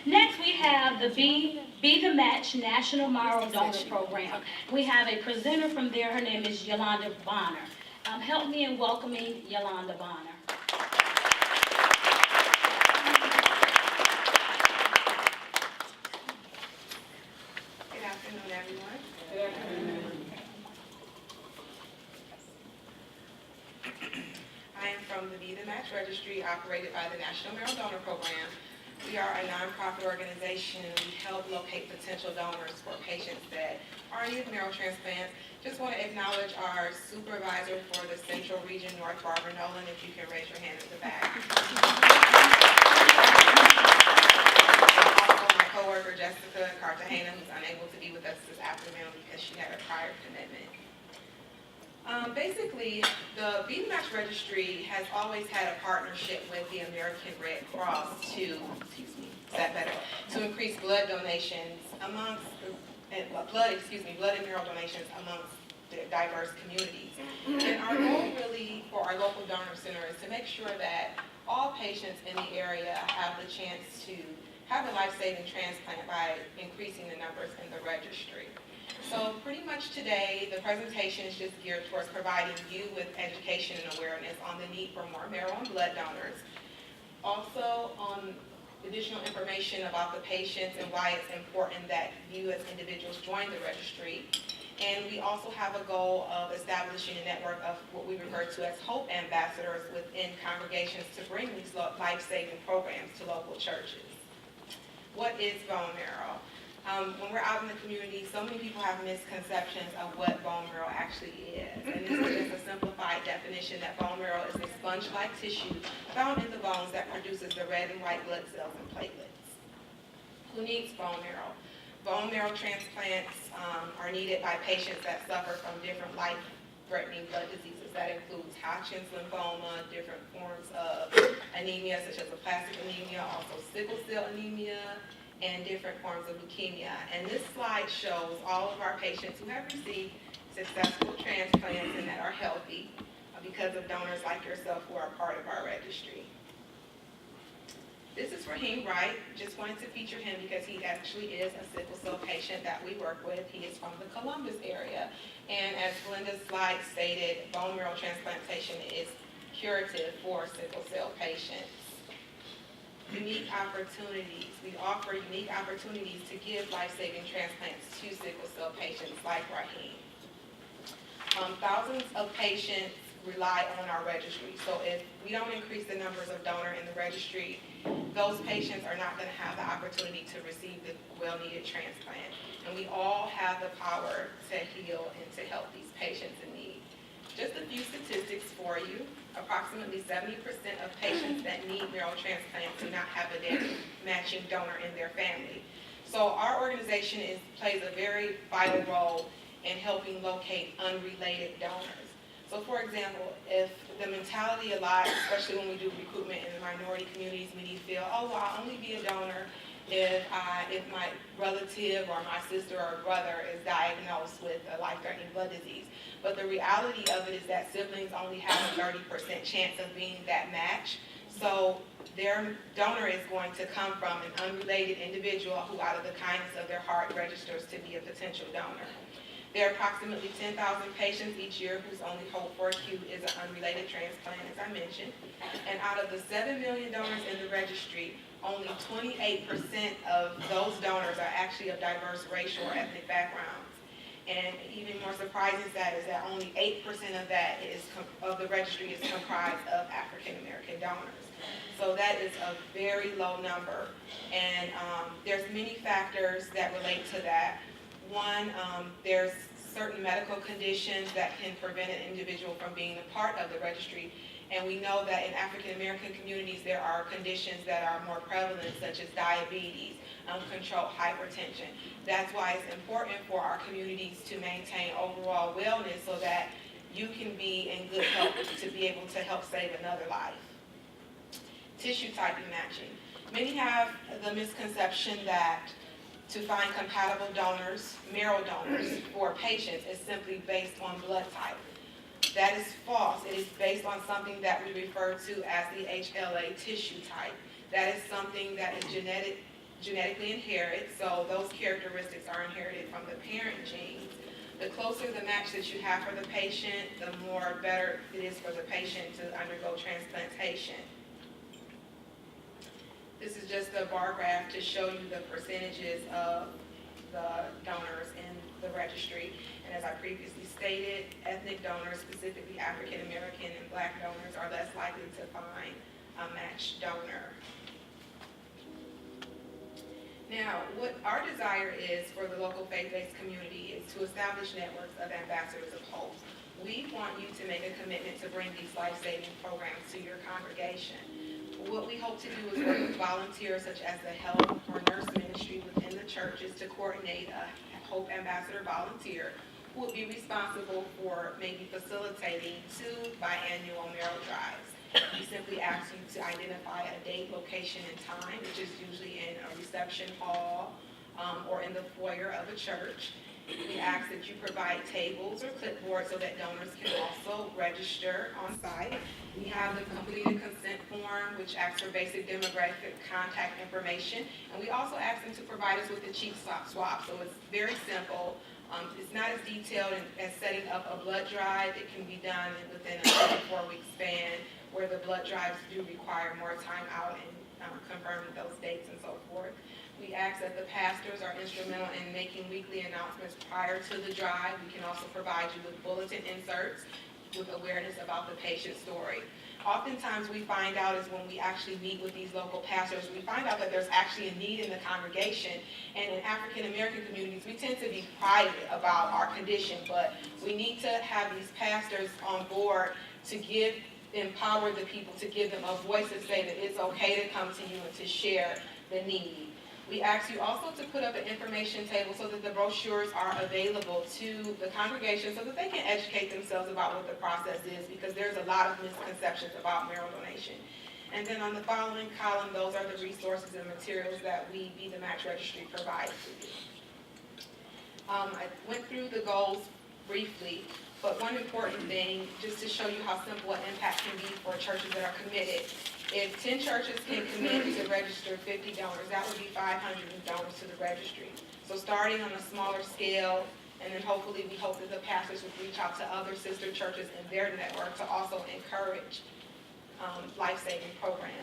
Next, we have the Be the Match National Marrow Donor Program. We have a presenter from there. Her name is Yolanda Bonner. Help me in welcoming Yolanda Bonner. Good afternoon, everyone. Good afternoon. I am from the Be the Match Registry operated by the National Marrow Donor Program. We are a nonprofit organization. We help locate potential donors for patients that are in need of marrow transplant. Just want to acknowledge our supervisor for the Central Region, North Barbara Nolan, if you can raise your hand at the back. Also my coworker Jessica Cartagena, who's unable to be with us this afternoon because she had a prior commitment. Basically, the Be the Match Registry has always had a partnership with the American Red Cross to increase blood donations amongst blood and marrow donations amongst the diverse communities. And our goal really for our local donor center is to make sure that all patients in the area have the chance to have a life-saving transplant by increasing the numbers in the registry. So pretty much today, the presentation is just geared towards providing you with education and awareness on the need for more marrow and blood donors. Also on additional information about the patients and why it's important that you as individuals join the registry. And we also have a goal of establishing a network of what we refer to as hope ambassadors within congregations to bring these life-saving programs to local churches. What is bone marrow? When we're out in the community, so many people have misconceptions of what bone marrow actually is. And this is just a simplified definition that bone marrow is a sponge-like tissue found in the bones that produces the red and white blood cells and platelets. Who needs bone marrow? Bone marrow transplants are needed by patients that suffer from different life-threatening blood diseases. That includes Hodgkin's lymphoma, different forms of anemia such as aplastic anemia, also sickle cell anemia, and different forms of leukemia. And this slide shows all of our patients who have received successful transplants and that are healthy because of donors like yourself who are part of our registry. This is Raheem Wright. Just wanted to feature him because he actually is a sickle cell patient that we work with. He is from the Columbus area. And as Glenda's slide stated, bone marrow transplantation is curative for sickle cell patients. Unique opportunities. We offer unique opportunities to give life-saving transplants to sickle cell patients like Raheem. Thousands of patients rely on our registry. So if we don't increase the numbers of donors in the registry, those patients are not going to have the opportunity to receive the well-needed transplant. And we all have the power to heal and to help these patients in need. Just a few statistics for you. Approximately 70% of patients that need marrow transplants do not have a matching donor in their family. So our organization plays a very vital role in helping locate unrelated donors. So for example, if the mentality a lot, especially when we do recruitment in the minority communities, many feel, oh, well, I'll only be a donor if my relative or my sister or brother is diagnosed with a life-threatening blood disease. But the reality of it is that siblings only have a 30% chance of being that match. So their donor is going to come from an unrelated individual who out of the kindness of their heart registers to be a potential donor. There are approximately 10,000 patients each year whose only hope for a cure is an unrelated transplant, as I mentioned. And out of the 7 million donors in the registry, only 28% of those donors are actually of diverse racial or ethnic backgrounds. And even more surprising is that only 8% of the registry is comprised of African American donors. So that is a very low number. And there's many factors that relate to that. One, there's certain medical conditions that can prevent an individual from being a part of the registry. And we know that in African American communities, there are conditions that are more prevalent, such as diabetes, uncontrolled hypertension. That's why it's important for our communities to maintain overall wellness so that you can be in good health to be able to help save another life. Tissue typing matching. Many have the misconception that to find compatible donors, marrow donors for patients is simply based on blood type. That is false. It is based on something that we refer to as the HLA tissue type. That is something that is genetically inherit, so those characteristics are inherited from the parent genes. The closer the match that you have for the patient, the more better it is for the patient to undergo transplantation. This is just a bar graph to show you the percentages of the donors in the registry. And as I previously stated, ethnic donors, specifically African American and Black donors, are less likely to find a matched donor. Now, what our desire is for the local faith-based community is to establish networks of ambassadors of hope. We want you to make a commitment to bring these life-saving programs to your congregation. What we hope to do is work with volunteers such as the health or nurse ministry within the churches to coordinate a Hope Ambassador volunteer who will be responsible for maybe facilitating 2 biannual Marrow drives. We simply ask you to identify a date, location, and time, which is usually in a reception hall or in the foyer of a church. We ask that you provide tables or clipboards so that donors can also register on site. We have the completed consent form, which asks for basic demographic contact information. And we also ask them to provide us with the cheek swab. So it's very simple. It's not as detailed as setting up a blood drive. It can be done within a 4-week span, where the blood drives do require more time out and confirming those dates and so forth. We ask that the pastors are instrumental in making weekly announcements prior to the drive. We can also provide you with bulletin inserts with awareness about the patient story. Oftentimes we find out is when we actually meet with these local pastors, we find out that there's actually a need in the congregation. And in African American communities, we tend to be private about our condition, but we need to have these pastors on board to empower the people, to give them a voice to say that it's okay to come to you and to share the need. We ask you also to put up an information table so that the brochures are available to the congregation so that they can educate themselves about what the process is, because there's a lot of misconceptions about marrow donation. And then on the following column, those are the resources and materials that we, Be the Match Registry, provide for you. I went through the goals briefly, but one important thing, just to show you how simple an impact can be for churches that are committed. If 10 churches can commit to register 50 donors, that would be 500 donors to the registry. So starting on a smaller scale, and then hopefully we hope that the pastors would reach out to other sister churches in their network to also encourage life-saving programs.